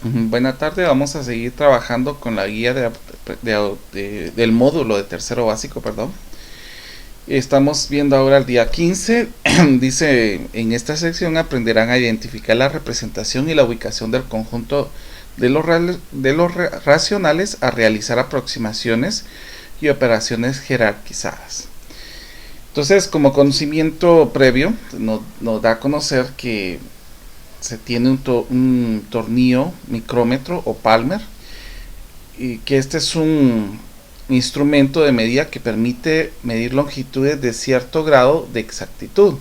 Buena tarde, vamos a seguir trabajando con la guía del módulo de tercero básico, perdón. Estamos viendo ahora el día 15. Dice, en esta sección aprenderán a identificar la representación y la ubicación del conjunto de los racionales a realizar aproximaciones y operaciones jerarquizadas. Entonces, como conocimiento previo, nos da a conocer que se tiene un tornillo micrómetro o palmer, y que este es un instrumento de medida que permite medir longitudes de cierto grado de exactitud.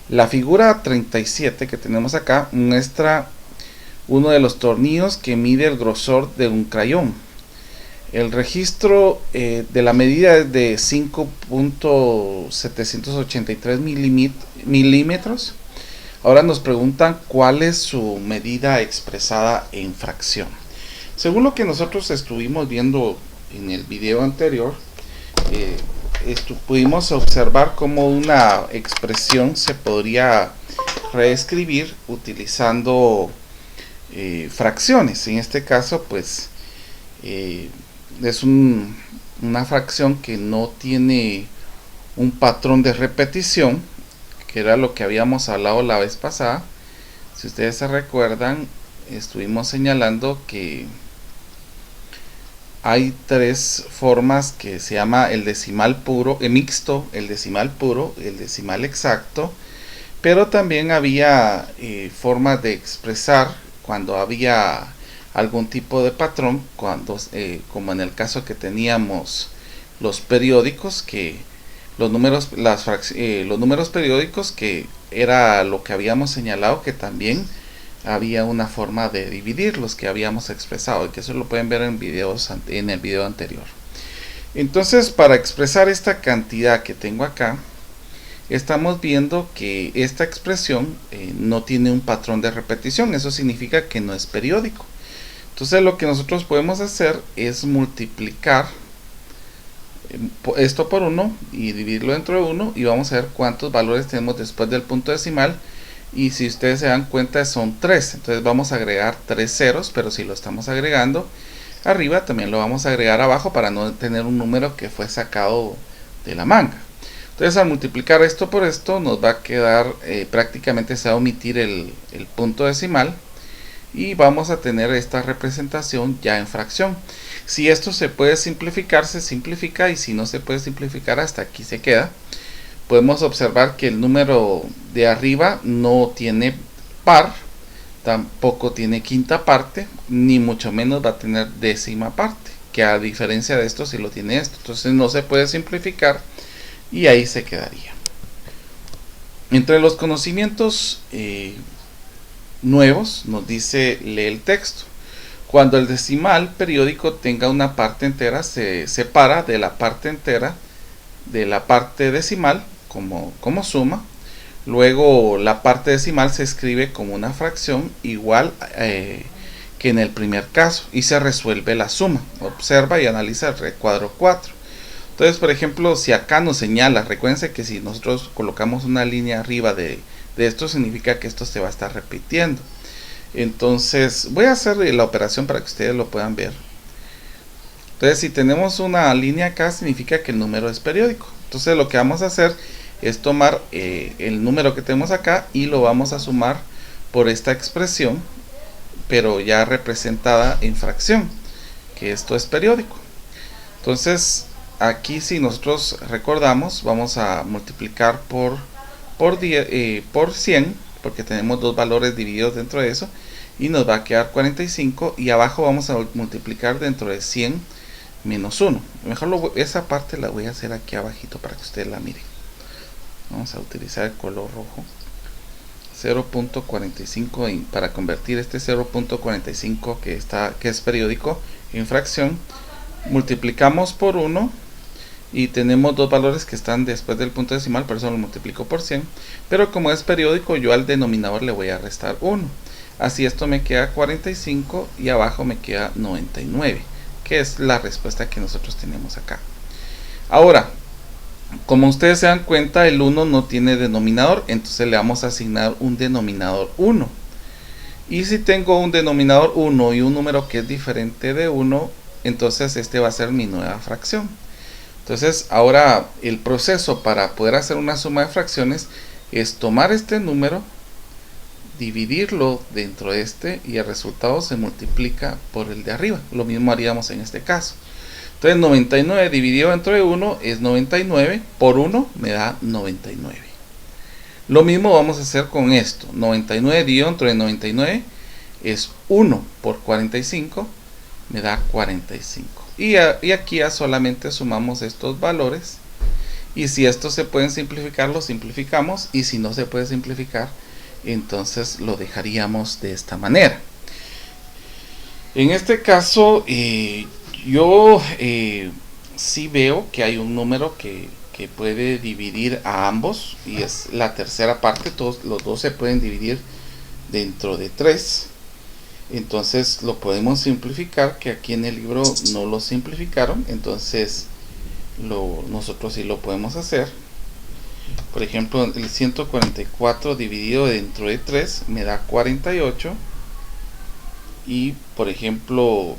La figura 37 que tenemos acá muestra uno de los tornillos que mide el grosor de un crayón. El registro de la medida es de 5.783 milímetros. Ahora nos preguntan cuál es su medida expresada en fracción. Según lo que nosotros estuvimos viendo en el video anterior, pudimos observar cómo una expresión se podría reescribir utilizando fracciones. En este caso, pues es una fracción que no tiene un patrón de repetición, que era lo que habíamos hablado la vez pasada. Si ustedes se recuerdan, estuvimos señalando que hay tres formas, que se llama el decimal puro, el mixto, el decimal puro, el decimal exacto, pero también había formas de expresar cuando había algún tipo de patrón, como en el caso que teníamos los periódicos, que los números periódicos, que era lo que habíamos señalado, que también había una forma de dividirlos que habíamos expresado, y que eso lo pueden ver en el video anterior. Entonces, para expresar esta cantidad que tengo acá, estamos viendo que esta expresión no tiene un patrón de repetición. Eso significa que no es periódico. Entonces, lo que nosotros podemos hacer es multiplicar esto por 1 y dividirlo dentro de 1, y vamos a ver cuántos valores tenemos después del punto decimal. Y si ustedes se dan cuenta, son 3. Entonces vamos a agregar 3 ceros, pero si lo estamos agregando arriba, también lo vamos a agregar abajo para no tener un número que fue sacado de la manga. Entonces, al multiplicar esto por esto, nos va a quedar, prácticamente se va a omitir el punto decimal, y vamos a tener esta representación ya en fracción. Si esto se puede simplificar, se simplifica, y si no se puede simplificar, hasta aquí se queda. Podemos observar que el número de arriba no tiene par, tampoco tiene quinta parte, ni mucho menos va a tener décima parte, que a diferencia de esto sí lo tiene esto. Entonces no se puede simplificar, y ahí se quedaría. Entre los conocimientos nuevos, nos dice, lee el texto. Cuando el decimal periódico tenga una parte entera, se separa de la parte entera de la parte decimal como suma. Luego la parte decimal se escribe como una fracción igual que en el primer caso, y se resuelve la suma. Observa y analiza el recuadro 4. Entonces, por ejemplo, si acá nos señala, recuérdense que si nosotros colocamos una línea arriba de esto, significa que esto se va a estar repitiendo. Entonces voy a hacer la operación para que ustedes lo puedan ver. Entonces, si tenemos una línea acá, significa que el número es periódico. Entonces lo que vamos a hacer es tomar el número que tenemos acá y lo vamos a sumar por esta expresión, pero ya representada en fracción, que esto es periódico. Entonces aquí, si nosotros recordamos, vamos a multiplicar por 100, porque tenemos dos valores divididos dentro de eso, y nos va a quedar 45, y abajo vamos a multiplicar dentro de 100 menos 1. Mejor esa parte la voy a hacer aquí abajito para que ustedes la miren. Vamos a utilizar el color rojo. 0.45 para convertir este 0.45 que es periódico en fracción. Multiplicamos por 1 y tenemos dos valores que están después del punto decimal, por eso lo multiplico por 100. Pero como es periódico, yo al denominador le voy a restar 1. Así esto me queda 45 y abajo me queda 99, que es la respuesta que nosotros tenemos acá. Ahora, como ustedes se dan cuenta, el 1 no tiene denominador, entonces le vamos a asignar un denominador 1. Y si tengo un denominador 1 y un número que es diferente de 1, entonces este va a ser mi nueva fracción. Entonces ahora el proceso para poder hacer una suma de fracciones es tomar este número, dividirlo dentro de este y el resultado se multiplica por el de arriba. Lo mismo haríamos en este caso. Entonces 99 dividido dentro de 1 es 99, por 1 me da 99. Lo mismo vamos a hacer con esto. 99 dividido dentro de 99 es 1 por 45, me da 45. Y aquí ya solamente sumamos estos valores. Y si estos se pueden simplificar, los simplificamos. Y si no se puede simplificar, entonces lo dejaríamos de esta manera. En este caso, yo sí veo que hay un número que puede dividir a ambos. Y es la tercera parte. Todos los dos se pueden dividir dentro de 3. Entonces lo podemos simplificar, que aquí en el libro no lo simplificaron. Entonces nosotros sí lo podemos hacer. Por ejemplo, el 144 dividido dentro de 3 me da 48. Y por ejemplo,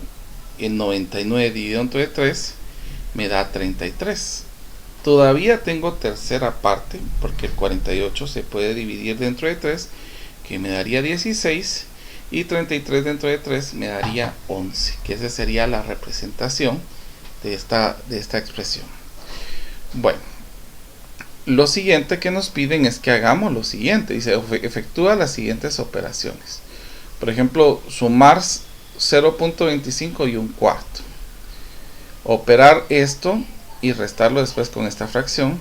el 99 dividido dentro de 3 me da 33. Todavía tengo tercera parte, porque el 48 se puede dividir dentro de 3, que me daría 16. Y 33 dentro de 3 me daría 11, que esa sería la representación de esta expresión. Bueno, lo siguiente que nos piden es que hagamos lo siguiente. Dice, efectúa las siguientes operaciones. Por ejemplo, sumar 0.25 y un cuarto. Operar esto y restarlo después con esta fracción.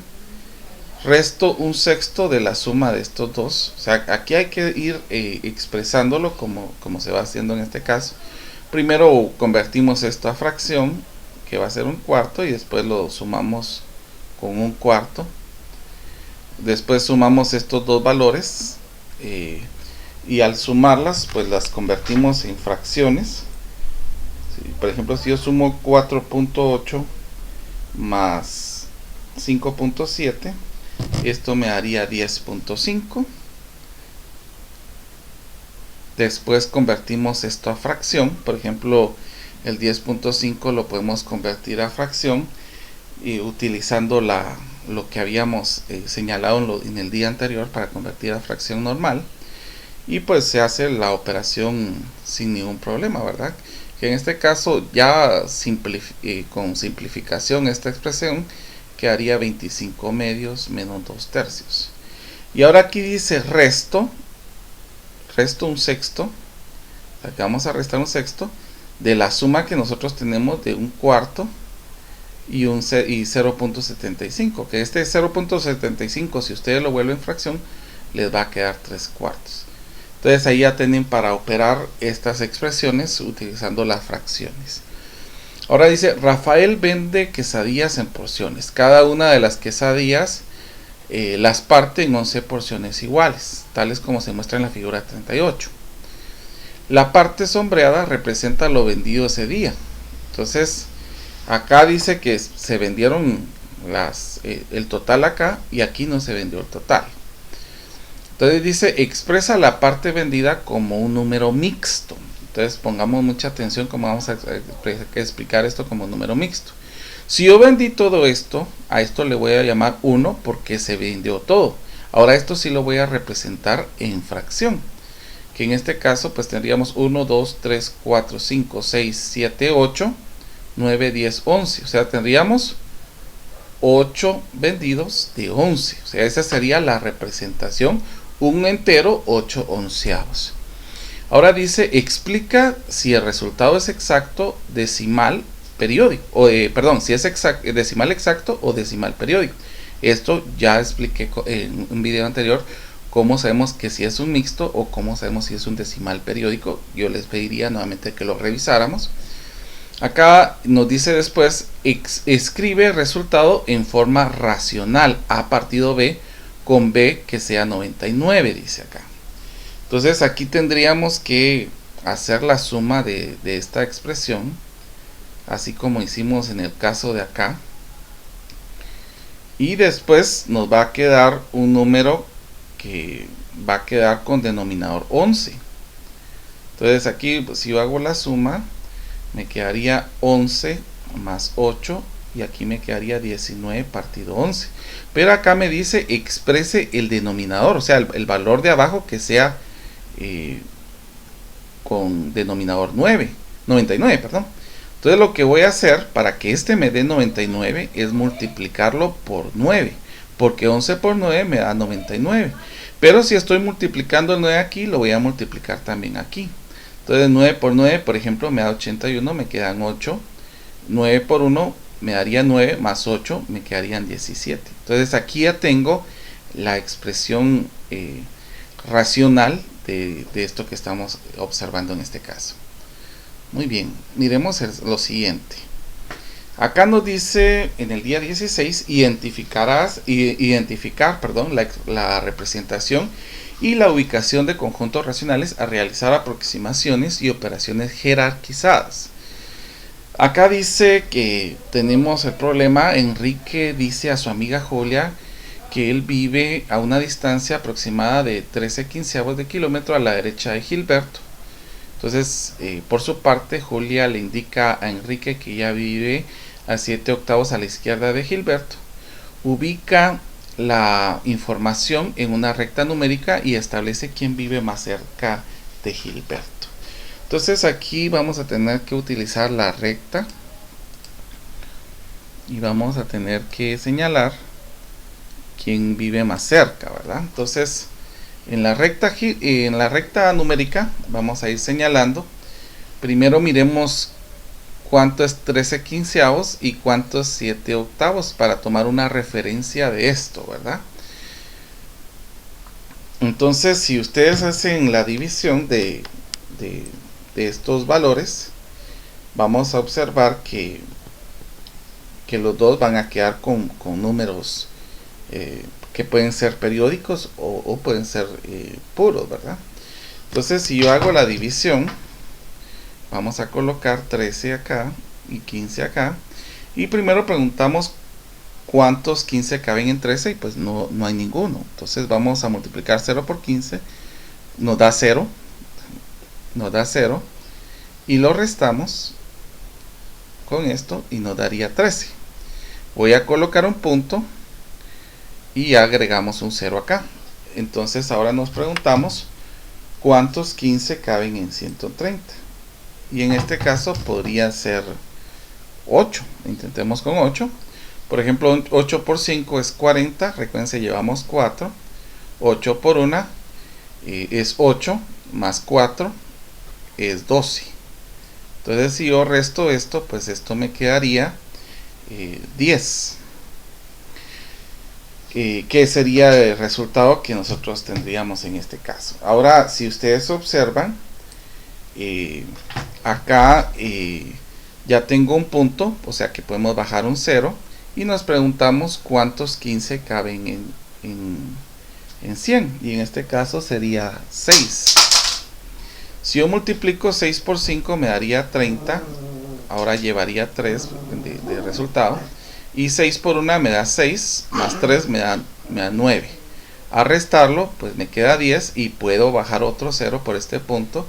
Resto un sexto de la suma de estos dos. O sea, aquí hay que ir expresándolo como se va haciendo en este caso. Primero convertimos esto a fracción, que va a ser un cuarto, y después lo sumamos con un cuarto. Después sumamos estos dos valores, y al sumarlas, pues las convertimos en fracciones. Por ejemplo, si yo sumo 4.8 más 5.7, esto me daría 10.5. Después convertimos esto a fracción. Por ejemplo, el 10.5 lo podemos convertir a fracción y utilizando lo que habíamos señalado en el día anterior para convertir a fracción normal. Y pues se hace la operación sin ningún problema, ¿verdad? Que en este caso ya con simplificación esta expresión quedaría 25 medios menos 2 tercios. Y ahora aquí dice resto un sexto. Aquí vamos a restar un sexto de la suma que nosotros tenemos de un cuarto y 0.75. Que este 0.75, si ustedes lo vuelven fracción, les va a quedar 3 cuartos. Entonces ahí ya tienen para operar estas expresiones utilizando las fracciones. Ahora dice, Rafael vende quesadillas en porciones. Cada una de las quesadillas las parte en 11 porciones iguales, tales como se muestra en la figura 38. La parte sombreada representa lo vendido ese día. Entonces, acá dice que se vendieron el total acá, y aquí no se vendió el total. Entonces dice, expresa la parte vendida como un número mixto. Entonces pongamos mucha atención como vamos a explicar esto como número mixto. Si yo vendí todo esto, a esto le voy a llamar 1 porque se vendió todo. Ahora esto sí lo voy a representar en fracción, que en este caso pues tendríamos 1, 2, 3, 4, 5, 6, 7, 8, 9, 10, 11. O sea, tendríamos 8 vendidos de 11. O sea, esa sería la representación, un entero 8 onceavos. Ahora dice, explica si el resultado es exacto, decimal, periódico, si es decimal exacto o decimal periódico. Esto ya expliqué en un video anterior cómo sabemos que si es un mixto o cómo sabemos si es un decimal periódico. Yo les pediría nuevamente que lo revisáramos. Acá nos dice después, escribe el resultado en forma racional, A partido B con B que sea 99, dice acá. Entonces aquí tendríamos que hacer la suma de esta expresión, así como hicimos en el caso de acá. Y después nos va a quedar un número que va a quedar con denominador 11. Entonces aquí, pues, si yo hago la suma, me quedaría 11 más 8, y aquí me quedaría 19 partido 11. Pero acá me dice exprese el denominador, o sea, el valor de abajo que sea con denominador 99, perdón. Entonces lo que voy a hacer para que este me dé 99 es multiplicarlo por 9, porque 11 por 9 me da 99. Pero si estoy multiplicando el 9 aquí, lo voy a multiplicar también aquí. Entonces 9 por 9, por ejemplo, me da 81, me quedan 8. 9 por 1 me daría 9, más 8 me quedarían 17. Entonces aquí ya tengo la expresión racional de esto que estamos observando en este caso. Muy bien, miremos lo siguiente. Acá nos dice en el día 16 identificar la representación y la ubicación de conjuntos racionales a realizar aproximaciones y operaciones jerarquizadas. Acá dice que tenemos el problema. Enrique dice a su amiga Julia que él vive a una distancia aproximada de 13 quinceavos de kilómetro a la derecha de Gilberto. Entonces, por su parte, Julia le indica a Enrique que ella vive a 7 octavos a la izquierda de Gilberto. Ubica la información en una recta numérica y establece quién vive más cerca de Gilberto. Entonces aquí vamos a tener que utilizar la recta y vamos a tener que señalar quién vive más cerca, ¿verdad? Entonces en la recta numérica vamos a ir señalando. Primero miremos cuánto es 13 quinceavos y cuánto es 7 octavos para tomar una referencia de esto, ¿verdad? Entonces, si ustedes hacen la división de estos valores, vamos a observar que los dos van a quedar con números que pueden ser periódicos o pueden ser puros, ¿verdad? Entonces, si yo hago la división, vamos a colocar 13 acá y 15 acá, y primero preguntamos cuántos 15 caben en 13 y pues no hay ninguno. Entonces vamos a multiplicar 0 por 15, nos da 0, y lo restamos con esto y nos daría 13. Voy a colocar un punto y agregamos un 0 acá. Entonces ahora nos preguntamos cuántos 15 caben en 130, y en este caso podría ser 8. Intentemos con 8. Por ejemplo, 8 por 5 es 40. Recuerden, llevamos 4. 8 por 1 es 8, más 4 es 12. Entonces si yo resto esto, pues esto me quedaría 10. Que sería el resultado que nosotros tendríamos en este caso. Ahora, si ustedes observan, acá ya tengo un punto, o sea que podemos bajar un 0, y nos preguntamos cuántos 15 caben en 100, y en este caso sería 6. Si yo multiplico 6 por 5 me daría 30, ahora llevaría 3 de resultado, y 6 por 1 me da 6, más 3 me da 9. A restarlo, pues me queda 10, y puedo bajar otro 0 por este punto,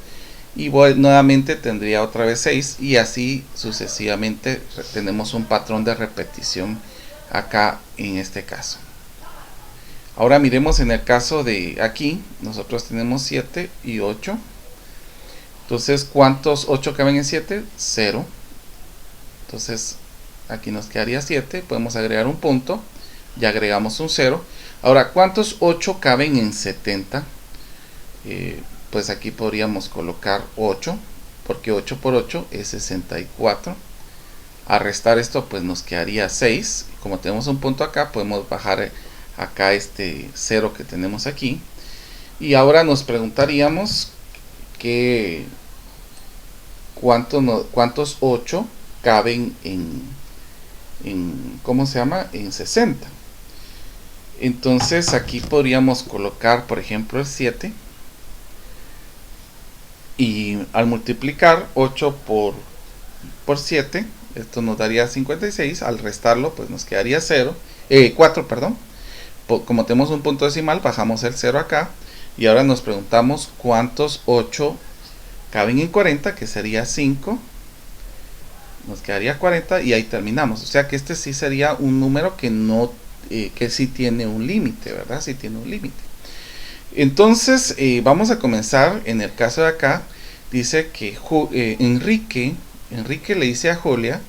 y nuevamente tendría otra vez 6, y así sucesivamente. Tenemos un patrón de repetición acá en este caso. Ahora miremos en el caso de aquí, nosotros tenemos 7 y 8. Entonces, ¿cuántos 8 caben en 7? 0. Entonces, aquí nos quedaría 7, podemos agregar un punto, ya agregamos un 0. Ahora, ¿cuántos 8 caben en 70? Pues aquí podríamos colocar 8, porque 8 por 8 es 64. A restar esto, pues nos quedaría 6. Como tenemos un punto acá, podemos bajar acá este 0 que tenemos aquí. Y ahora nos preguntaríamos que cuántos 8 caben ¿cómo se llama? En 60. Entonces aquí podríamos colocar, por ejemplo, el 7, y al multiplicar 8 por 7, esto nos daría 56. Al restarlo, pues nos quedaría 4, perdón. Como tenemos un punto decimal, bajamos el 0 acá, y ahora nos preguntamos cuántos 8 caben en 40, que sería 5. Nos quedaría 40 y ahí terminamos. O sea que este sí sería un número que no, que sí tiene un límite, ¿verdad? Sí tiene un límite. Entonces vamos a comenzar. En el caso de acá dice que Enrique le dice a Julia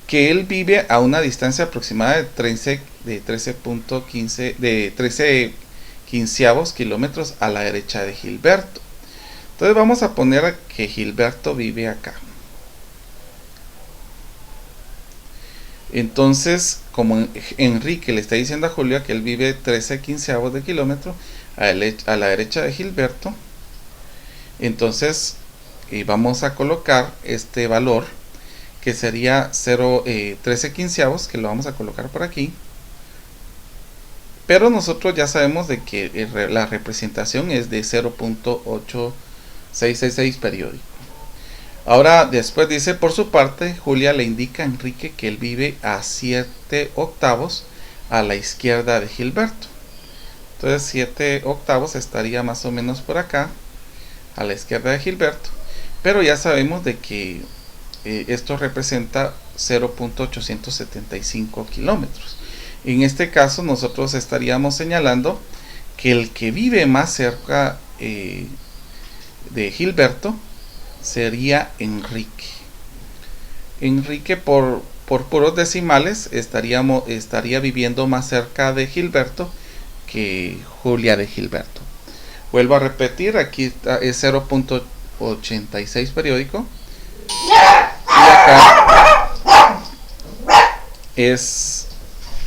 que él vive a una distancia aproximada de 13 quinceavos kilómetros a la derecha de Gilberto. Entonces vamos a poner que Gilberto vive acá. Entonces, como Enrique le está diciendo a Julia que él vive 13 quinceavos de kilómetro a la derecha de Gilberto, entonces vamos a colocar este valor que sería 13 quinceavos, que lo vamos a colocar por aquí. Pero nosotros ya sabemos de que la representación es de 0.8666 periódico. Ahora después dice, por su parte, Julia le indica a Enrique que él vive a 7 octavos a la izquierda de Gilberto. Entonces 7 octavos estaría más o menos por acá, a la izquierda de Gilberto. Pero ya sabemos de que esto representa 0.875 kilómetros. En este caso nosotros estaríamos señalando que el que vive más cerca de Gilberto sería Enrique. Enrique por puros decimales estaría viviendo más cerca de Gilberto que Julia de Gilberto. Vuelvo a repetir, aquí es 0.86 periódico y acá es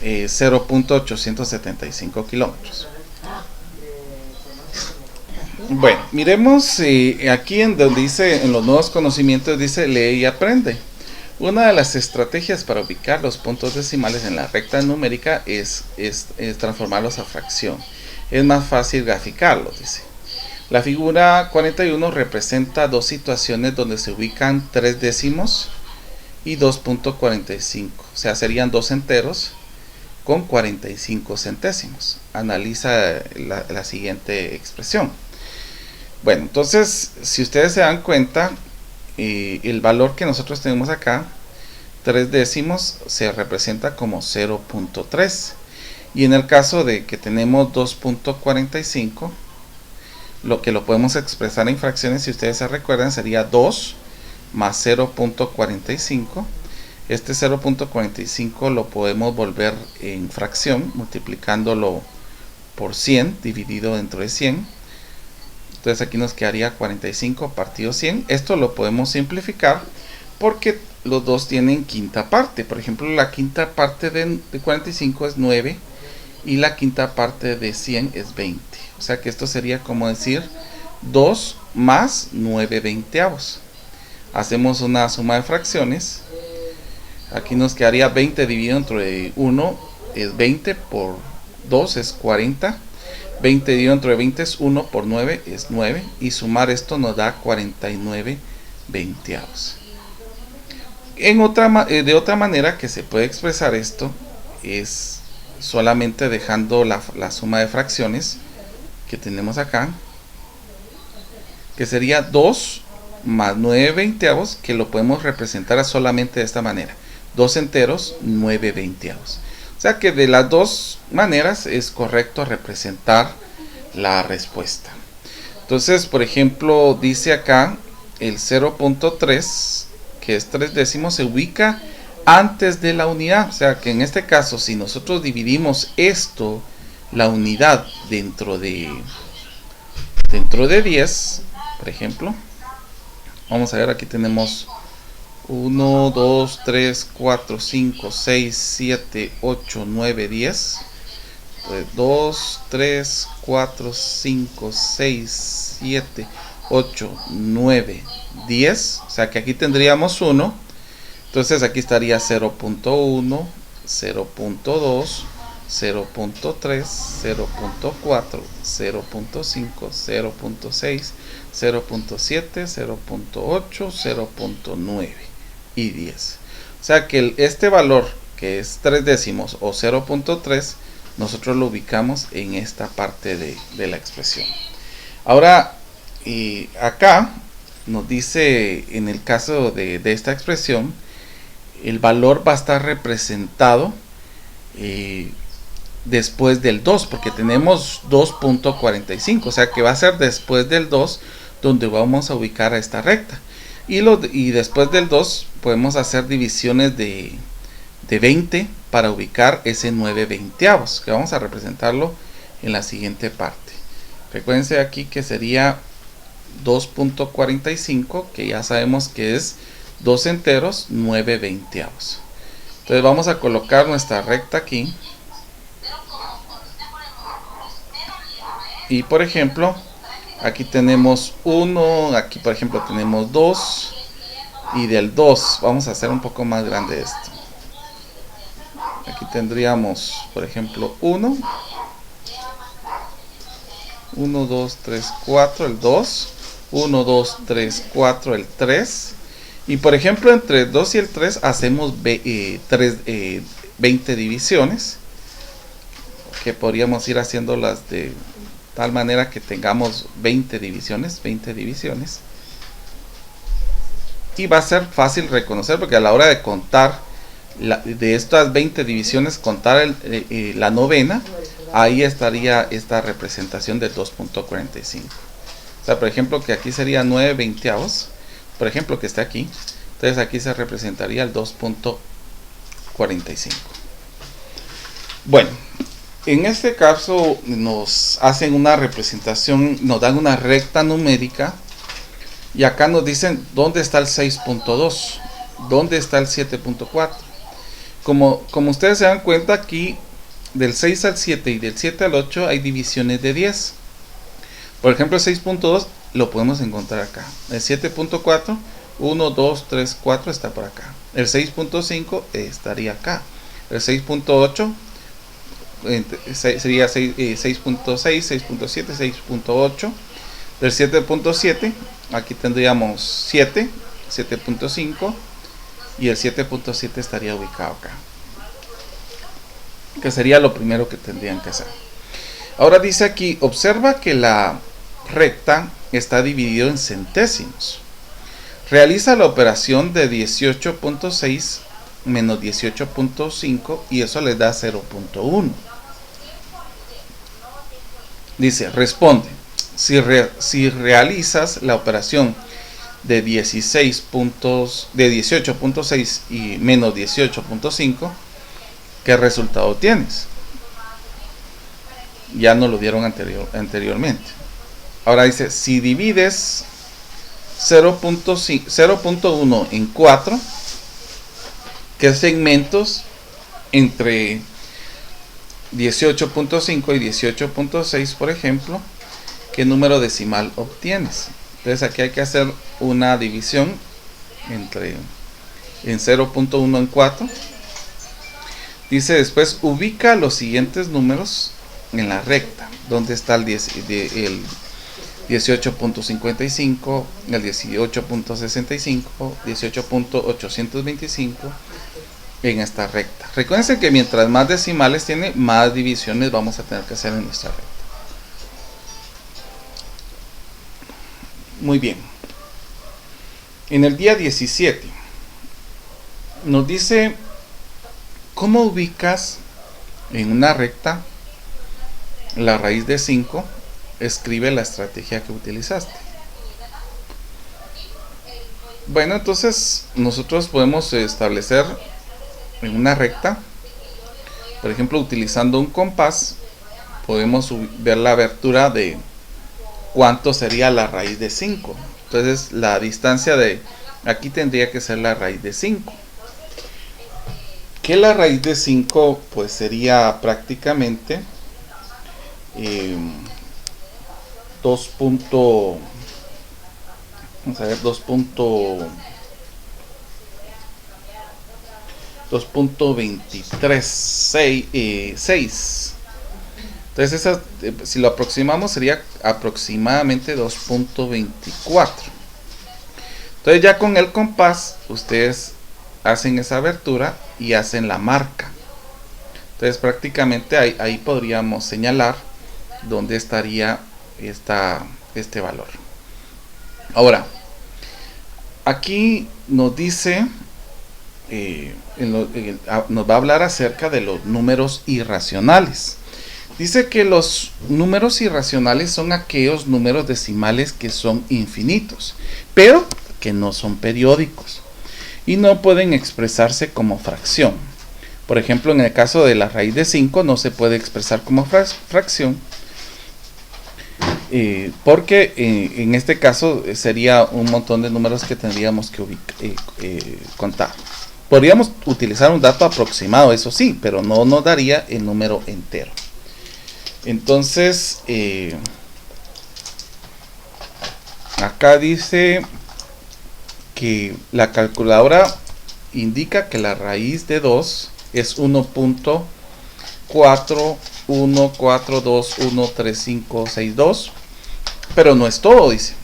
0.875 kilómetros. Bueno, miremos aquí en donde dice, en los nuevos conocimientos dice lee y aprende. Una de las estrategias para ubicar los puntos decimales en la recta numérica es transformarlos a fracción. Es más fácil graficarlos, dice. La figura 41 representa dos situaciones donde se ubican 3 décimos y 2.45. O sea, serían 2 enteros con 45 centésimos. Analiza la siguiente expresión. Bueno, entonces, si ustedes se dan cuenta, el valor que nosotros tenemos acá, 3 décimos, se representa como 0.3. Y en el caso de que tenemos 2.45, lo que lo podemos expresar en fracciones, si ustedes se recuerdan, sería 2 más 0.45. Este 0.45 lo podemos volver en fracción, multiplicándolo por 100, dividido dentro de 100. Entonces aquí nos quedaría 45 partido 100. Esto lo podemos simplificar porque los dos tienen quinta parte. Por ejemplo, la quinta parte de 45 es 9 y la quinta parte de 100 es 20. O sea que esto sería como decir 2 más 9 veinteavos. Hacemos una suma de fracciones. Aquí nos quedaría 20 dividido entre 1 es 20 por 2 es 40. 20 dividido entre 20 es 1 por 9 es 9. Y sumar esto nos da 49 veinteavos. De otra manera que se puede expresar esto es solamente dejando la suma de fracciones que tenemos acá, que sería 2 más 9 veinteavos, que lo podemos representar solamente de esta manera: 2 enteros, 9 veinteavos. O sea que de las dos maneras es correcto representar la respuesta. Entonces, por ejemplo, dice acá el 0.3, que es 3 décimos, se ubica antes de la unidad. O sea que en este caso, si nosotros dividimos esto, la unidad dentro de 10, por ejemplo, vamos a ver, aquí tenemos 1, 2, 3, 4, 5, 6, 7, 8, 9, 10. 2, 3, 4, 5, 6, 7, 8, 9, 10. O sea que aquí tendríamos 1. Entonces aquí estaría 0.1, 0.2, 0.3, 0.4, 0.5, 0.6, 0.7, 0.8, 0.9 y 10. O sea que este valor, que es 3 décimos o 0.3, nosotros lo ubicamos en esta parte de la expresión. Ahora, acá nos dice en el caso de esta expresión, el valor va a estar representado después del 2, porque tenemos 2.45, o sea que va a ser después del 2 donde vamos a ubicar a esta recta. Y después del 2 podemos hacer divisiones de 20 para ubicar ese 9 veinteavos, que vamos a representarlo en la siguiente parte. Recuérdense aquí que sería 2.45, que ya sabemos que es 2 enteros, 9 veinteavos. Entonces vamos a colocar nuestra recta aquí. Y por ejemplo, aquí tenemos 1, aquí por ejemplo tenemos 2. Y del 2 vamos a hacer un poco más grande esto. Aquí tendríamos, por ejemplo, 1, 2, 3, 4, el 2. 1, 2, 3, 4, el 3. Y por ejemplo, entre el 2 y el 3 hacemos 20 divisiones. Que podríamos ir haciéndolas de tal manera que tengamos 20 divisiones. Y va a ser fácil reconocer, porque a la hora de contar de estas 20 divisiones, contar la novena, ahí estaría esta representación del 2.45. O sea, por ejemplo, que aquí sería 9 veinteavos, por ejemplo, que está aquí. Entonces aquí se representaría el 2.45. Bueno, en este caso nos hacen una representación, nos dan una recta numérica. Y acá nos dicen dónde está el 6.2, dónde está el 7.4. Como ustedes se dan cuenta, aquí del 6 al 7 y del 7 al 8 hay divisiones de 10. Por ejemplo, el 6.2 lo podemos encontrar acá. El 7.4, 1, 2, 3, 4 está por acá. El 6.5 estaría acá. El 6.8 sería 6.6, 6.7, 6.8. Del 7.7, aquí tendríamos 7, 7.5, y el 7.7 estaría ubicado acá, que sería lo primero que tendrían que hacer. Ahora dice aquí, observa que la recta está dividida en centésimos. Realiza la operación de 18.6 menos 18.5 y eso les da 0.1. Dice, responde. Si realizas la operación de 18.6 y menos 18.5, ¿qué resultado tienes? Ya nos lo dieron anteriormente. Ahora dice, si divides 0.1 en 4, ¿qué segmentos entre 18.5 y 18.6, por ejemplo, qué número decimal obtienes? Entonces aquí hay que hacer una división en 0.1 en 4. Dice después, ubica los siguientes números en la recta. ¿Dónde está el 18.55, el 18.65, 18.825 en esta recta? Recuerden que mientras más decimales tiene, más divisiones vamos a tener que hacer en nuestra recta. Muy bien. En el día 17 nos dice cómo ubicas en una recta la raíz de 5. Escribe la estrategia que utilizaste. Bueno, entonces nosotros podemos establecer en una recta, por ejemplo, utilizando un compás, podemos ver la abertura de cuánto sería la raíz de 5. Entonces la distancia de aquí tendría que ser la raíz de 5. Que la raíz de 5 pues sería prácticamente 2.23.6. Entonces si lo aproximamos sería aproximadamente 2.24. Entonces ya con el compás ustedes hacen esa abertura y hacen la marca. Entonces prácticamente ahí podríamos señalar dónde estaría este valor. Ahora, aquí nos dice, nos va a hablar acerca de los números irracionales. Dice que los números irracionales son aquellos números decimales que son infinitos, pero que no son periódicos y no pueden expresarse como fracción. Por ejemplo, en el caso de la raíz de 5 no se puede expresar como fracción, porque en este caso sería un montón de números que tendríamos que contar. Podríamos utilizar un dato aproximado, eso sí, pero no nos daría el número entero. Entonces, acá dice que la calculadora indica que la raíz de 2 es 1.4142135562, pero no es todo, dice.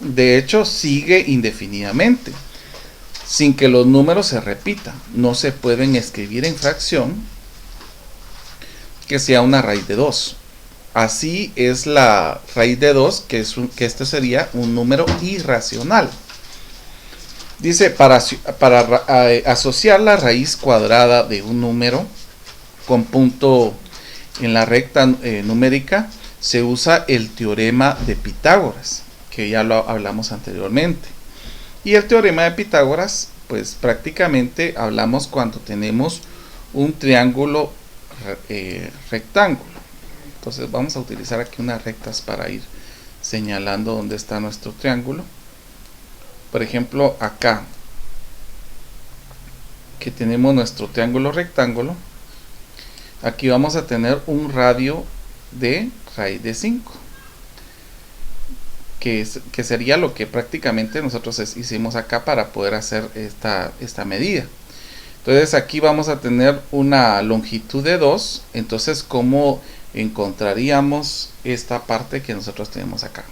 De hecho, sigue indefinidamente, sin que los números se repitan. No se pueden escribir en fracción que sea una raíz de 2. Así es la raíz de 2, que este sería un número irracional. Dice, para asociar la raíz cuadrada de un número con punto en la recta numérica, se usa el teorema de Pitágoras, que ya lo hablamos anteriormente. Y el teorema de Pitágoras, pues prácticamente hablamos cuando tenemos un triángulo rectángulo. Entonces vamos a utilizar aquí unas rectas para ir señalando dónde está nuestro triángulo. Por ejemplo, acá que tenemos nuestro triángulo rectángulo, aquí vamos a tener un radio de raíz de 5, que sería lo que prácticamente nosotros hicimos acá para poder hacer esta medida. Entonces aquí vamos a tener una longitud de 2, entonces ¿cómo encontraríamos esta parte que nosotros tenemos acá?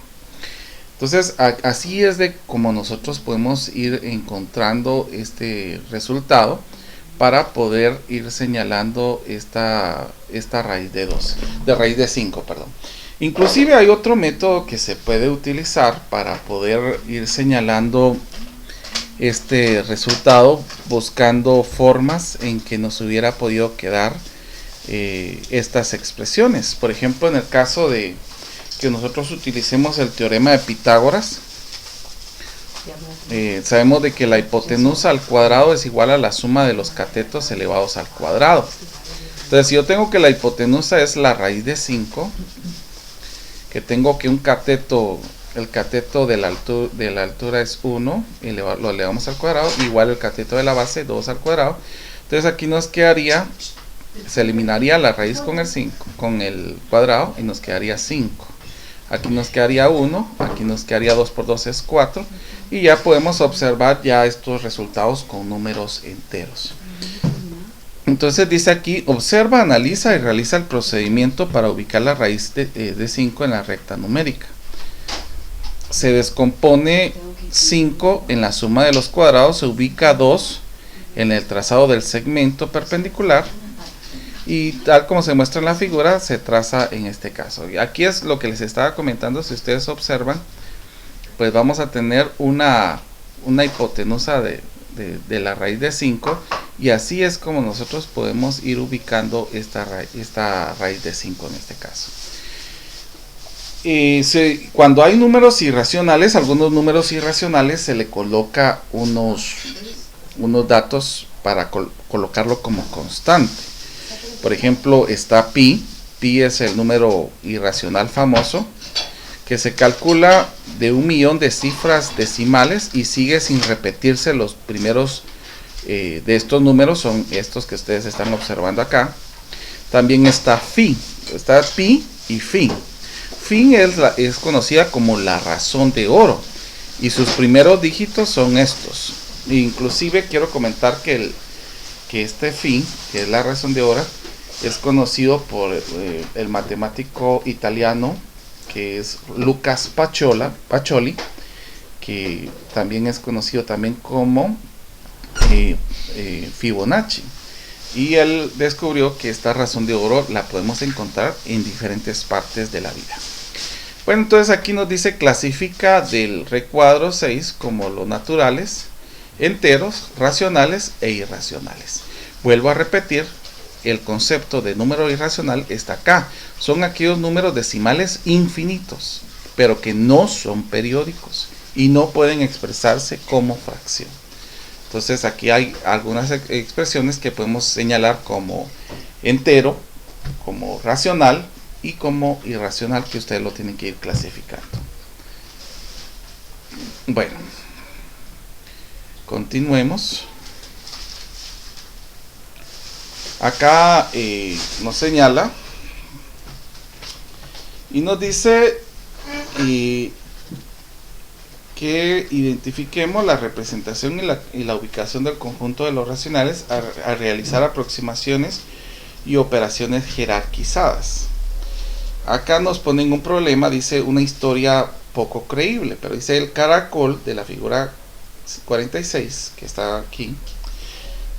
Entonces así es de como nosotros podemos ir encontrando este resultado para poder ir señalando esta raíz de 2, de raíz de 5, perdón. Inclusive hay otro método que se puede utilizar para poder ir señalando este resultado, buscando formas en que nos hubiera podido quedar estas expresiones. Por ejemplo, en el caso de que nosotros utilicemos el teorema de Pitágoras, sabemos de que la hipotenusa al cuadrado es igual a la suma de los catetos elevados al cuadrado. Entonces, si yo tengo que la hipotenusa es la raíz de 5, que tengo que un cateto, el cateto de la altura es 1, lo elevamos al cuadrado, igual el cateto de la base 2 al cuadrado. Entonces aquí nos quedaría, se eliminaría la raíz con el 5, con el cuadrado, y nos quedaría 5. Aquí nos quedaría 1, aquí nos quedaría 2 por 2 es 4, y ya podemos observar ya estos resultados con números enteros. Entonces dice aquí, observa, analiza y realiza el procedimiento para ubicar la raíz de 5 en la recta numérica. Se descompone 5 en la suma de los cuadrados, se ubica 2 en el trazado del segmento perpendicular, y tal como se muestra en la figura, se traza en este caso. Y aquí es lo que les estaba comentando. Si ustedes observan, pues vamos a tener una hipotenusa de la raíz de 5, y así es como nosotros podemos ir ubicando esta raíz de 5 en este caso. Cuando hay números irracionales, algunos números irracionales se le coloca unos datos para colocarlo como constante. Por ejemplo, está pi. Pi es el número irracional famoso, que se calcula de 1.000.000 de cifras decimales y sigue sin repetirse. Los primeros de estos números son estos que ustedes están observando acá. También está phi. Está pi y phi. Phi es conocida como la razón de oro, y sus primeros dígitos son estos. Inclusive quiero comentar que este phi, que es la razón de oro, es conocido por el matemático italiano que es Lucas Pacioli, que también es conocido también como Fibonacci, y él descubrió que esta razón de oro la podemos encontrar en diferentes partes de la vida. Bueno, entonces aquí nos dice clasifica del recuadro 6 como los naturales, enteros, racionales e irracionales. Vuelvo a repetir, el concepto de número irracional está acá. Son aquellos números decimales infinitos, pero que no son periódicos y no pueden expresarse como fracción. Entonces aquí hay algunas expresiones que podemos señalar como entero, como racional y como irracional, que ustedes lo tienen que ir clasificando. Bueno, continuemos. Acá nos señala y nos dice que identifiquemos la representación y la ubicación del conjunto de los racionales a realizar aproximaciones y operaciones jerarquizadas. Acá nos ponen un problema, dice una historia poco creíble, pero dice el caracol de la figura 46, que está aquí,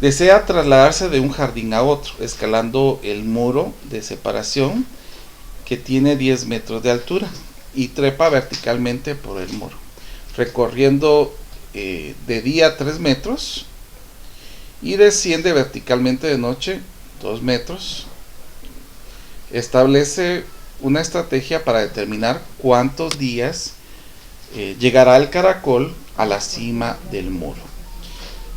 desea trasladarse de un jardín a otro, escalando el muro de separación que tiene 10 metros de altura y trepa verticalmente por el muro, recorriendo de día 3 metros y desciende verticalmente de noche 2 metros. Establece una estrategia para determinar cuántos días llegará el caracol a la cima del muro.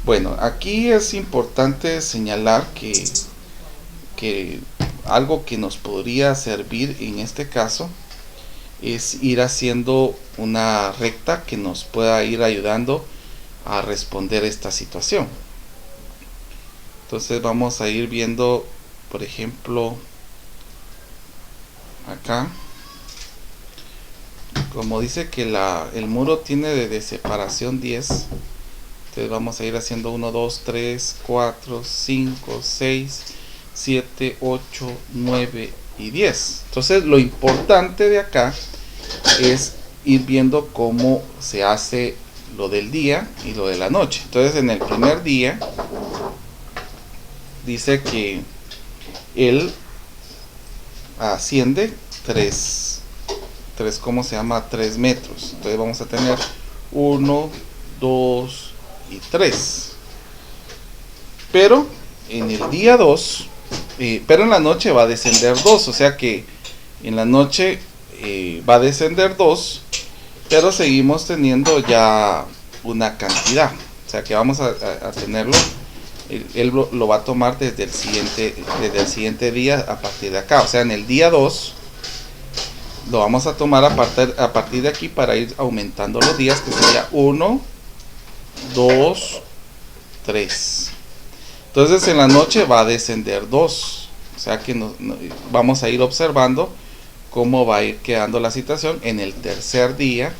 Bueno, aquí es importante señalar que algo que nos podría servir en este caso es ir haciendo una recta que nos pueda ir ayudando a responder esta situación. Entonces vamos a ir viendo, por ejemplo, acá, como dice que el muro tiene de separación 10, entonces vamos a ir haciendo 1, 2, 3, 4, 5, 6, 7, 8, 9 y 10. Entonces lo importante de acá es ir viendo cómo se hace lo del día y lo de la noche. Entonces en el primer día dice que él asciende 3 metros. Entonces vamos a tener 1, 2 y 3. Pero en el día 2, pero en la noche va a descender 2, o sea que en la noche va a descender 2, pero seguimos teniendo ya una cantidad, o sea que vamos a tenerlo, él lo va a tomar desde el siguiente día a partir de acá, o sea en el día 2 lo vamos a tomar a partir de aquí para ir aumentando los días, que sería 1, 2, 3. Entonces en la noche va a descender 2, o sea que vamos a ir observando cómo va a ir quedando la situación. En el tercer día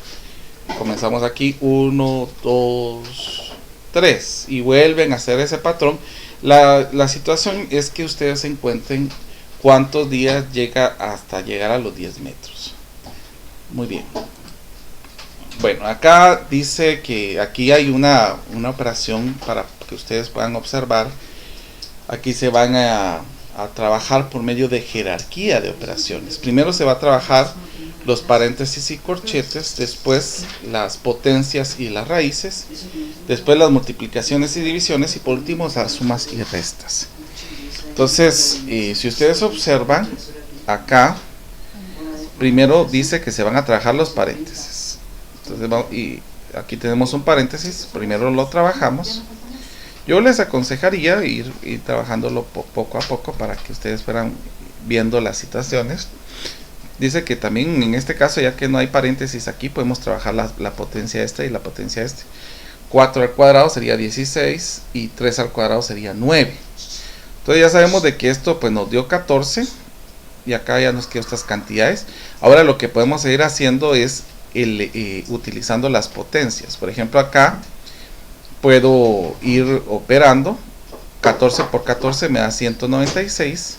comenzamos aquí 1, 2, 3 y vuelven a hacer ese patrón. La situación es que ustedes encuentren cuántos días llega hasta llegar a los 10 metros. Muy bien. Bueno, acá dice que aquí hay una operación para que ustedes puedan observar. Aquí se van a trabajar por medio de jerarquía de operaciones. Primero se va a trabajar los paréntesis y corchetes, después las potencias y las raíces, después las multiplicaciones y divisiones y por último las sumas y restas. Entonces, si ustedes observan acá, primero dice que se van a trabajar los paréntesis. Entonces, y aquí tenemos un paréntesis, primero lo trabajamos. Yo les aconsejaría ir trabajándolo poco a poco para que ustedes fueran viendo las situaciones. Dice que también en este caso, ya que no hay paréntesis aquí, podemos trabajar la potencia esta y la potencia este. 4 al cuadrado sería 16 y 3 al cuadrado sería 9. Entonces ya sabemos de que esto pues nos dio 14 y acá ya nos quedan estas cantidades. Ahora lo que podemos seguir haciendo es utilizando las potencias. Por ejemplo acá puedo ir operando, 14 por 14 me da 196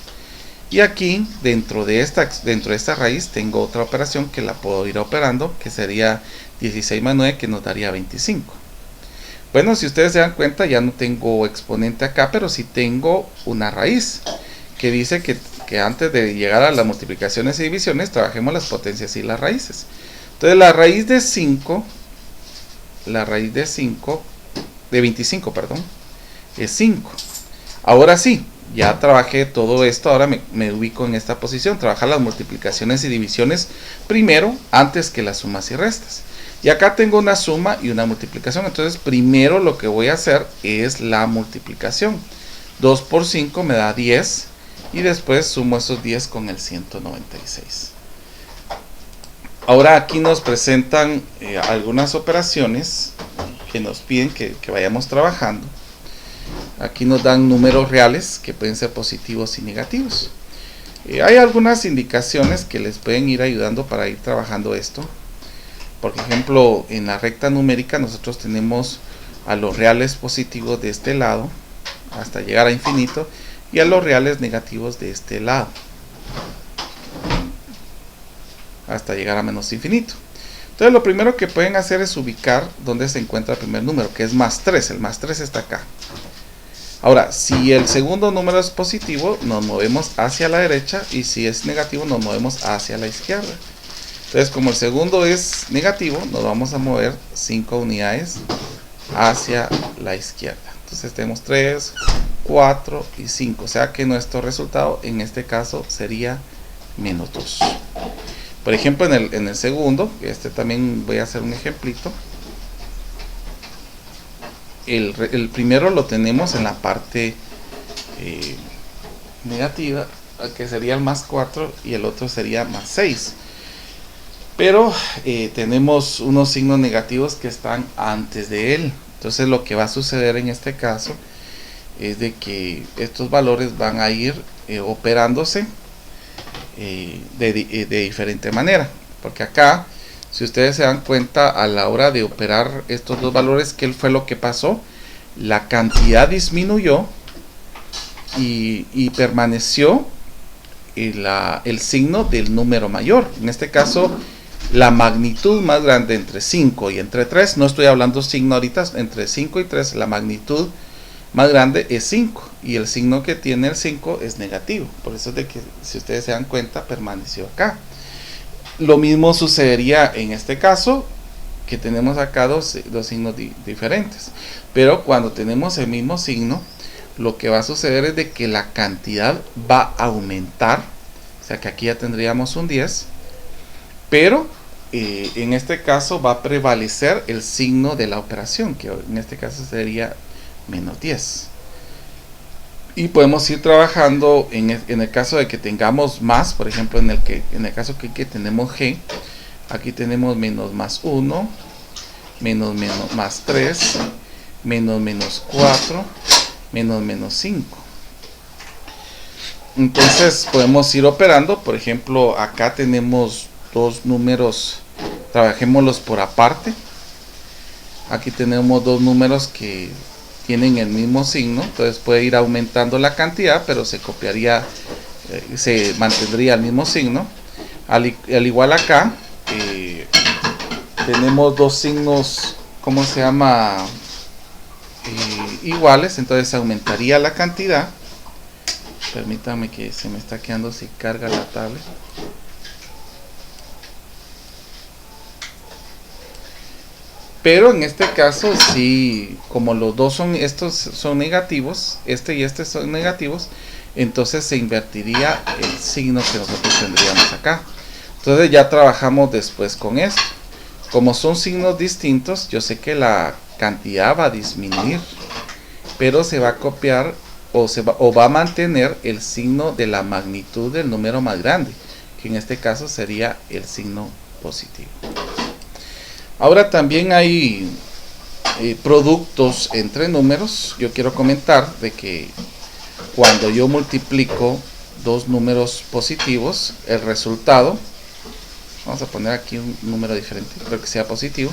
y aquí dentro de esta raíz tengo otra operación que la puedo ir operando, que sería 16 más 9, que nos daría 25. Bueno, si ustedes se dan cuenta ya no tengo exponente acá, pero sí tengo una raíz que dice que que antes de llegar a las multiplicaciones y divisiones, trabajemos las potencias y las raíces. Entonces la raíz de 5, de 25, perdón, es 5. Ahora sí, ya trabajé todo esto, ahora me ubico en esta posición, trabajar las multiplicaciones y divisiones primero, antes que las sumas y restas. Y acá tengo una suma y una multiplicación, entonces primero lo que voy a hacer es la multiplicación. 2 por 5 me da 10 y después sumo esos 10 con el 196. Ahora aquí nos presentan algunas operaciones que nos piden que vayamos trabajando. Aquí nos dan números reales que pueden ser positivos y negativos. Hay algunas indicaciones que les pueden ir ayudando para ir trabajando esto. Por ejemplo, en la recta numérica nosotros tenemos a los reales positivos de este lado hasta llegar a infinito y a los reales negativos de este lado hasta llegar a menos infinito. Entonces lo primero que pueden hacer es ubicar dónde se encuentra el primer número, que es más 3. El más 3 está acá. Ahora, si el segundo número es positivo, nos movemos hacia la derecha, y si es negativo, nos movemos hacia la izquierda. Entonces, como el segundo es negativo, nos vamos a mover 5 unidades hacia la izquierda. Entonces tenemos 3, 4 y 5. O sea que nuestro resultado en este caso sería menos 2. Por ejemplo, en el segundo, este también voy a hacer un ejemplito. El primero lo tenemos en la parte negativa, que sería el más 4, y el otro sería más 6. Pero tenemos unos signos negativos que están antes de él. Entonces lo que va a suceder en este caso es de que estos valores van a ir operándose de diferente manera. Porque acá, si ustedes se dan cuenta, a la hora de operar estos dos valores, ¿qué fue lo que pasó? La cantidad disminuyó y permaneció el signo del número mayor. En este caso, la magnitud más grande entre 5 y entre 3, no estoy hablando signo ahorita, entre 5 y 3, la magnitud más grande es 5, y el signo que tiene el 5 es negativo. Por eso es de que, si ustedes se dan cuenta, permaneció acá. Lo mismo sucedería en este caso, que tenemos acá dos signos diferentes. Pero cuando tenemos el mismo signo, lo que va a suceder es de que la cantidad va a aumentar. O sea que aquí ya tendríamos un 10. Pero en este caso va a prevalecer el signo de la operación, que en este caso sería menos 10. Y podemos ir trabajando en el caso de que tengamos más. Por ejemplo, en el caso que tenemos G, aquí tenemos menos más 1, menos más 3, menos 4, menos 5. Entonces podemos ir operando. Por ejemplo, acá tenemos dos números, trabajémoslos por aparte. Aquí tenemos dos números que tienen el mismo signo, entonces puede ir aumentando la cantidad, pero se copiaría, se mantendría el mismo signo. Al igual acá, tenemos dos signos, ¿cómo se llama? Iguales, entonces aumentaría la cantidad. Permítanme, que se me está quedando si carga la tablet. Pero en este caso, sí, como los dos estos son negativos, este y este son negativos, entonces se invertiría el signo que nosotros tendríamos acá. Entonces ya trabajamos después con esto. Como son signos distintos, yo sé que la cantidad va a disminuir, pero se va a copiar o va a mantener el signo de la magnitud del número más grande, que en este caso sería el signo positivo. Ahora también hay productos entre números. Yo quiero comentar de que cuando yo multiplico dos números positivos, el resultado, vamos a poner aquí un número diferente, pero que sea positivo,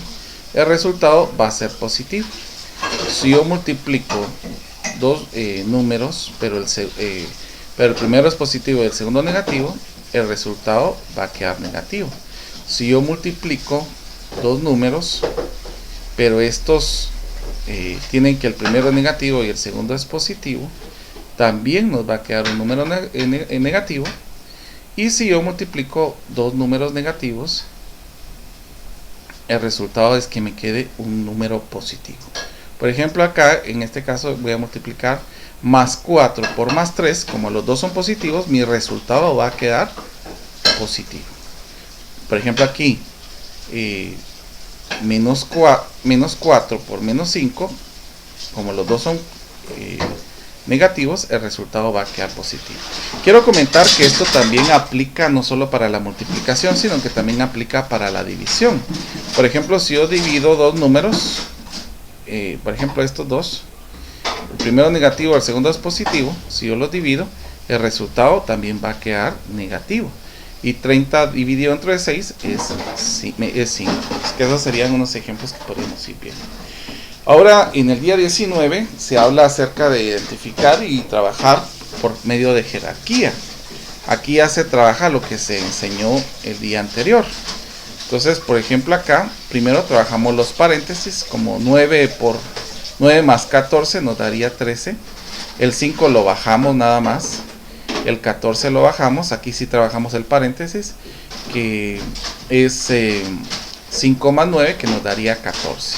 el resultado va a ser positivo. Si yo multiplico dos números, pero el primero es positivo y el segundo negativo, el resultado va a quedar negativo. Si yo multiplico dos números, pero estos tienen que el primero es negativo y el segundo es positivo, también nos va a quedar un número negativo. Y si yo multiplico dos números negativos, el resultado es que me quede un número positivo. Por ejemplo, acá en este caso voy a multiplicar más 4 por más 3. Como los dos son positivos, mi resultado va a quedar positivo. Por ejemplo, aquí menos 4 por menos 5, como los dos son negativos, el resultado va a quedar positivo. Quiero comentar que esto también aplica no solo para la multiplicación, sino que también aplica para la división. Por ejemplo, si yo divido dos números, por ejemplo estos dos, el primero negativo, el segundo es positivo, si yo los divido, el resultado también va a quedar negativo. Y 30 dividido entre 6 es 5. Que esos serían unos ejemplos que podemos ir viendo. Ahora, en el día 19 se habla acerca de identificar y trabajar por medio de jerarquía. Aquí ya se trabaja lo que se enseñó el día anterior. Entonces, por ejemplo, acá primero trabajamos los paréntesis, como 9 más 14 nos daría 13. El 5 lo bajamos nada más. El 14 lo bajamos. Aquí sí trabajamos el paréntesis, que es 5 más 9, que nos daría 14.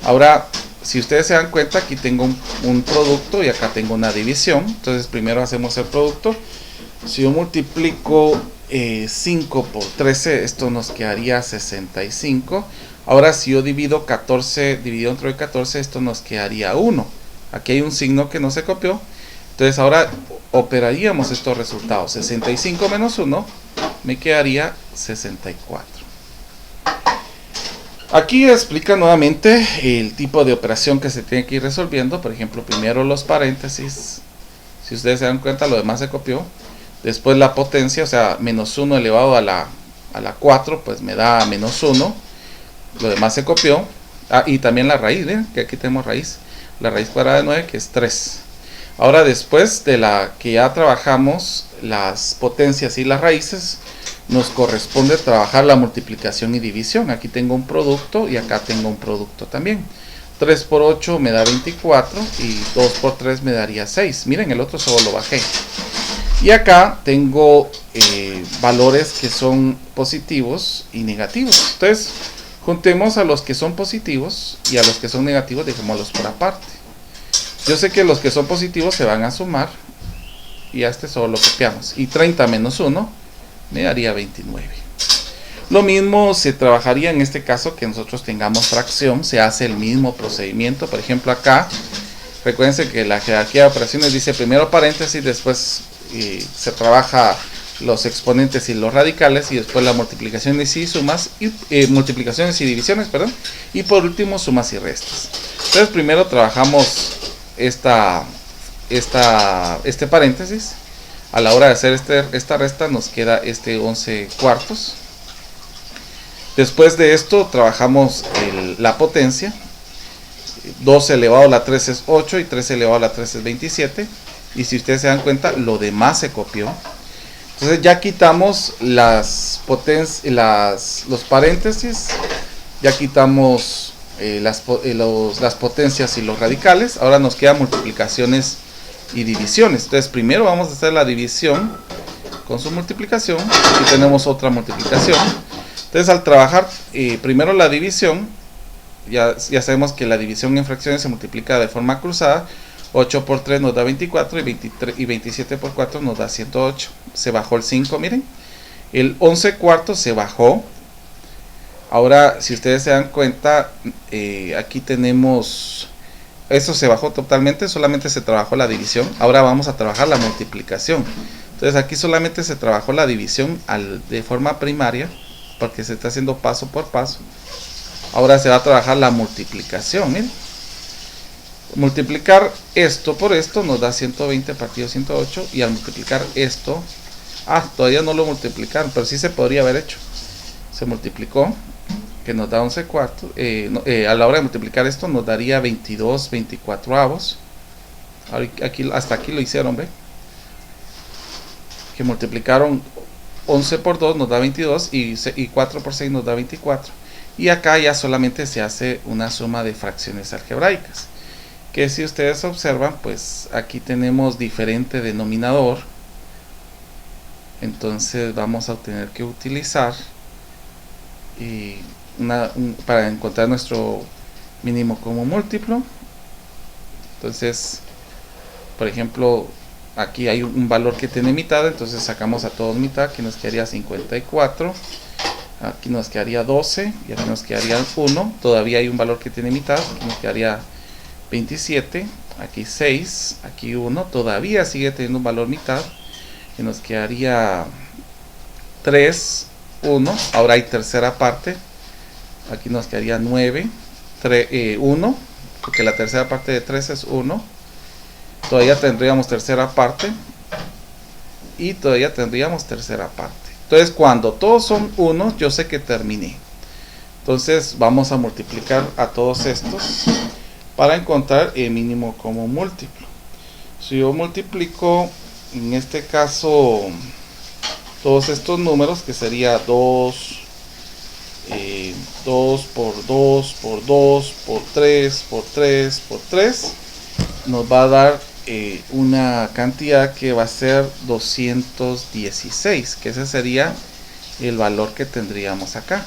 Ahora, si ustedes se dan cuenta, aquí tengo un producto y acá tengo una división. Entonces primero hacemos el producto. Si yo multiplico 5 por 13, esto nos quedaría 65. Ahora si yo divido 14 dividido entre 14, esto nos quedaría 1. Aquí hay un signo que no se copió. Entonces ahora operaríamos estos resultados. 65 menos 1 me quedaría 64. Aquí explica nuevamente el tipo de operación que se tiene que ir resolviendo. Por ejemplo, primero los paréntesis. Si ustedes se dan cuenta, lo demás se copió. Después la potencia, o sea, menos 1 elevado a la 4, pues me da menos 1. Lo demás se copió. Y también la raíz, ¿ven? Que aquí tenemos raíz. La raíz cuadrada de 9, que es 3. Ahora, después de la que ya trabajamos las potencias y las raíces, nos corresponde trabajar la multiplicación y división. Aquí tengo un producto y acá tengo un producto también. 3 por 8 me da 24 y 2 por 3 me daría 6. Miren, el otro solo lo bajé. Y acá tengo valores que son positivos y negativos. Entonces, juntemos a los que son positivos y a los que son negativos, dejémoslos por aparte. Yo sé que los que son positivos se van a sumar y a este solo lo copiamos. Y 30 menos 1 me daría 29. Lo mismo se trabajaría en este caso que nosotros tengamos fracción. Se hace el mismo procedimiento. Por ejemplo, acá, recuérdense que la jerarquía de operaciones dice primero paréntesis, después se trabaja los exponentes y los radicales, y después la multiplicaciones y sumas, multiplicaciones y divisiones, perdón, y por último sumas y restas. Entonces primero trabajamos este paréntesis. A la hora de hacer esta resta nos queda 11 cuartos. Después de esto trabajamos la potencia. 2 elevado a la 3 es 8 y 3 elevado a la 3 es 27. Y si ustedes se dan cuenta, lo demás se copió. Entonces ya quitamos los paréntesis, ya quitamos las potencias y los radicales. Ahora nos quedan multiplicaciones y divisiones. Entonces primero vamos a hacer la división con su multiplicación. Aquí tenemos otra multiplicación. Entonces al trabajar primero la división, ya sabemos que la división en fracciones se multiplica de forma cruzada. 8 por 3 nos da 24 y 27 por 4 nos da 108. Se bajó el 5, miren. El 11 cuartos se bajó. Ahora, si ustedes se dan cuenta, aquí tenemos... Esto se bajó totalmente, solamente se trabajó la división. Ahora vamos a trabajar la multiplicación. Entonces aquí solamente se trabajó la división de forma primaria, porque se está haciendo paso por paso. Ahora se va a trabajar la multiplicación, miren. Multiplicar esto por esto nos da 120 partido 108, y al multiplicar esto, todavía no lo multiplicaron, pero sí se podría haber hecho. Se multiplicó, que nos da 11 cuartos. A la hora de multiplicar esto nos daría 22 24avos. Hasta aquí lo hicieron, ¿ve? Que multiplicaron 11 por 2 nos da 22 y 4 por 6 nos da 24. Y acá ya solamente se hace una suma de fracciones algebraicas. que si ustedes observan, pues aquí tenemos diferente denominador. Entonces vamos a tener que utilizar para encontrar nuestro mínimo común múltiplo. Entonces, por ejemplo, aquí hay un valor que tiene mitad, entonces sacamos a todos mitad, que nos quedaría 54, aquí nos quedaría 12 y aquí nos quedaría 1. Todavía hay un valor que tiene mitad, aquí nos quedaría 27, aquí 6, aquí 1, todavía sigue teniendo un valor mitad, que nos quedaría 3, 1. Ahora hay tercera parte, aquí nos quedaría 9, 1, porque la tercera parte de 3 es 1. Todavía tendríamos tercera parte y todavía tendríamos tercera parte. Entonces, cuando todos son 1, yo sé que terminé. Entonces vamos a multiplicar a todos estos para encontrar el mínimo común múltiplo. Si yo multiplico, en este caso, todos estos números, que sería 2, 2 por 2 por 2 por 3 por 3 por 3, nos va a dar una cantidad que va a ser 216, que ese sería el valor que tendríamos acá.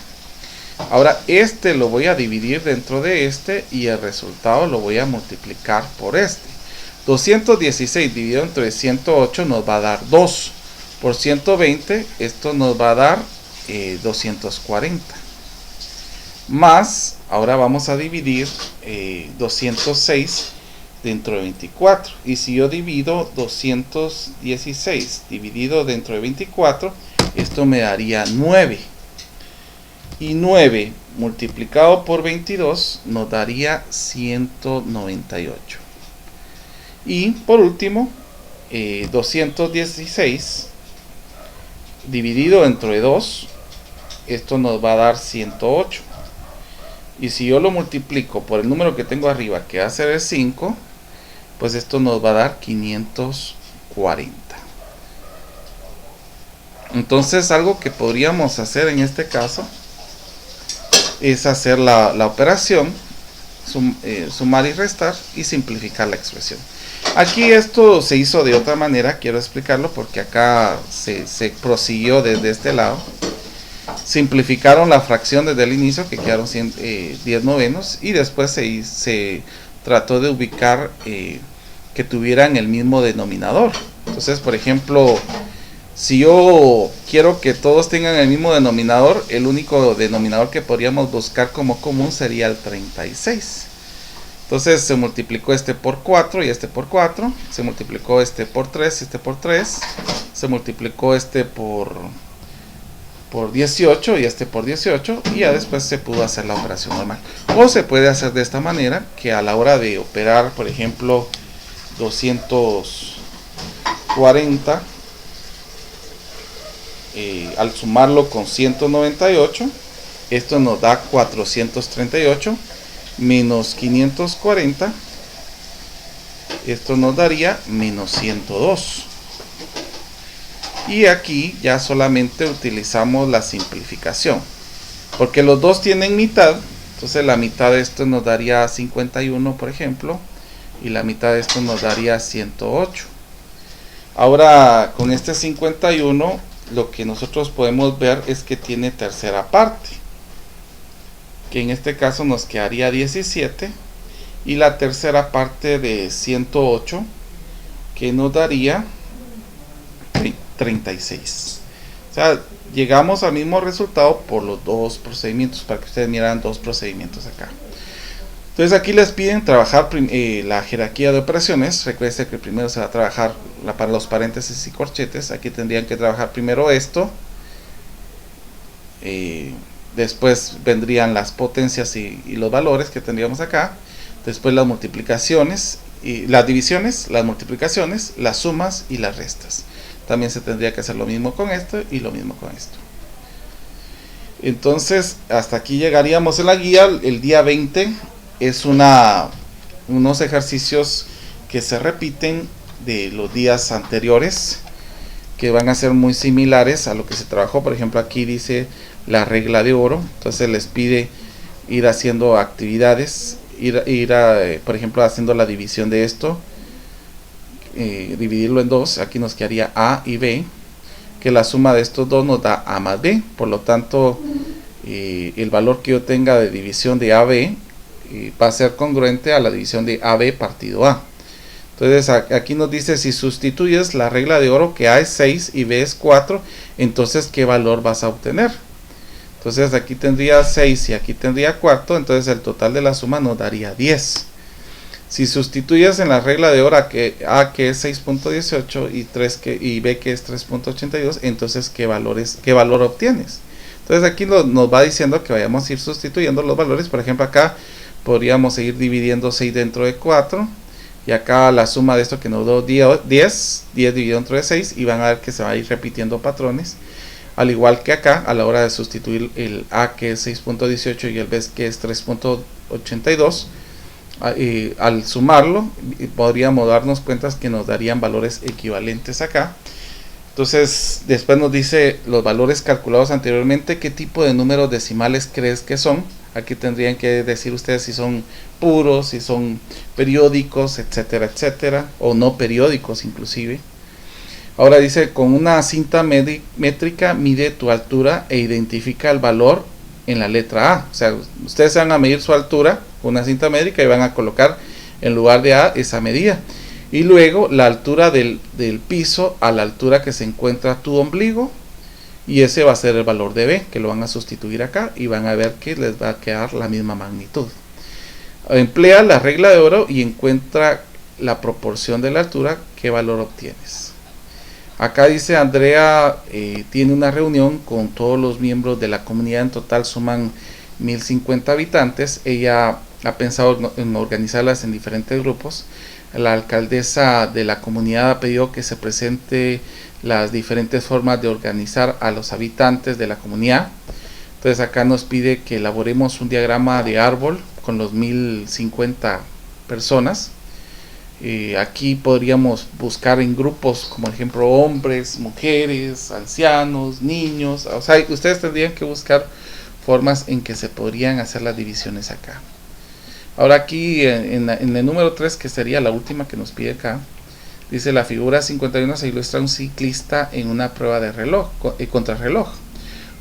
Ahora este lo voy a dividir dentro de este y el resultado lo voy a multiplicar por este. 216 dividido entre 108 nos va a dar 2. Por 120 esto nos va a dar 240. Más, ahora vamos a dividir 206 dentro de 24. Y si yo divido 216 dividido dentro de 24, esto me daría 9. Y 9 multiplicado por 22 nos daría 198. Y por último, 216 dividido entre 2, esto nos va a dar 108. Y si yo lo multiplico por el número que tengo arriba, que va a ser el 5, pues esto nos va a dar 540. Entonces, algo que podríamos hacer en este caso es hacer la operación, sumar y restar, y simplificar la expresión. Aquí esto se hizo de otra manera, quiero explicarlo porque acá se prosiguió desde este lado. Simplificaron la fracción desde el inicio, que quedaron 10 novenos, y después se trató de ubicar que tuvieran el mismo denominador. Entonces, por ejemplo, si yo quiero que todos tengan el mismo denominador, el único denominador que podríamos buscar como común sería el 36. Entonces se multiplicó este por 4 y este por 4, se multiplicó este por 3 y este por 3, se multiplicó este por 18 y este por 18, y ya después se pudo hacer la operación normal. O se puede hacer de esta manera, que a la hora de operar, por ejemplo, 240, al sumarlo con 198, esto nos da 438 menos 540, esto nos daría menos 102. Y aquí ya solamente utilizamos la simplificación, porque los dos tienen mitad. Entonces la mitad de esto nos daría 51, por ejemplo, y la mitad de esto nos daría 108. Ahora, con este 51, lo que nosotros podemos ver es que tiene tercera parte, que en este caso nos quedaría 17, y la tercera parte de 108, que nos daría 36. O sea, llegamos al mismo resultado por los dos procedimientos, para que ustedes miran dos procedimientos acá. Entonces aquí les piden trabajar la jerarquía de operaciones. Recuerden que primero se va a trabajar para los paréntesis y corchetes. Aquí tendrían que trabajar primero esto, después vendrían las potencias y los valores que tendríamos acá, después las multiplicaciones, y las divisiones, las multiplicaciones, las sumas y las restas. También se tendría que hacer lo mismo con esto y lo mismo con esto. Entonces hasta aquí llegaríamos en la guía. El día 20 es unos ejercicios que se repiten de los días anteriores, que van a ser muy similares a lo que se trabajó. Por ejemplo, aquí dice la regla de oro. Entonces les pide ir haciendo actividades por ejemplo, haciendo la división de esto, dividirlo en dos. Aquí nos quedaría A y B, que la suma de estos dos nos da A más B. Por lo tanto, el valor que yo tenga de división de AB va a ser congruente a la división de AB partido A. Entonces aquí nos dice, si sustituyes la regla de oro, que A es 6 y B es 4, entonces ¿qué valor vas a obtener? Entonces aquí tendría 6 y aquí tendría 4, entonces el total de la suma nos daría 10. Si sustituyes en la regla de oro A que es 6.18 y B que es 3.82, entonces ¿qué valor obtienes? Entonces aquí nos va diciendo que vayamos a ir sustituyendo los valores. Por ejemplo, acá podríamos seguir dividiendo 6 dentro de 4. Y acá la suma de esto que nos dio 10 dividido dentro de 6. Y van a ver que se va a ir repitiendo patrones. Al igual que acá, a la hora de sustituir el A que es 6.18 y el B que es 3.82. Al sumarlo, podríamos darnos cuenta que nos darían valores equivalentes acá. Entonces después nos dice los valores calculados anteriormente, qué tipo de números decimales crees que son. Aquí tendrían que decir ustedes si son puros, si son periódicos, etcétera, etcétera, o no periódicos inclusive. Ahora dice, con una cinta métrica mide tu altura e identifica el valor en la letra A. O sea, ustedes van a medir su altura con una cinta métrica y van a colocar en lugar de A esa medida. Y luego la altura del piso a la altura que se encuentra tu ombligo. Y ese va a ser el valor de B, que lo van a sustituir acá. Y van a ver que les va a quedar la misma magnitud. Emplea la regla de oro y encuentra la proporción de la altura. ¿Qué valor obtienes? Acá dice Andrea tiene una reunión con todos los miembros de la comunidad. En total suman 1050 habitantes. Ella ha pensado en organizarlas en diferentes grupos. La alcaldesa de la comunidad ha pedido que se presente las diferentes formas de organizar a los habitantes de la comunidad. Entonces acá nos pide que elaboremos un diagrama de árbol con los 1050 personas. Aquí podríamos buscar en grupos como por ejemplo hombres, mujeres, ancianos, niños. O sea, ustedes tendrían que buscar formas en que se podrían hacer las divisiones acá. Ahora aquí en el número 3, que sería la última que nos pide acá, dice la figura 51 se ilustra un ciclista en una prueba de contrarreloj.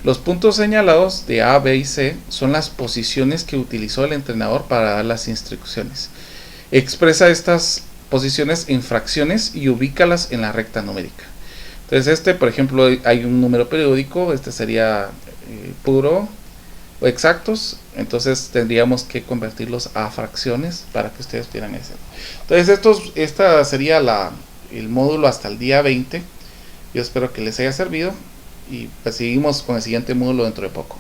Los puntos señalados de A, B y C son las posiciones que utilizó el entrenador para dar las instrucciones. Expresa estas posiciones en fracciones y ubícalas en la recta numérica. Entonces por ejemplo, hay un número periódico, sería puro o exactos, entonces tendríamos que convertirlos a fracciones para que ustedes pudieran hacer. Entonces esta sería el módulo hasta el día 20. Yo espero que les haya servido y pues seguimos con el siguiente módulo dentro de poco.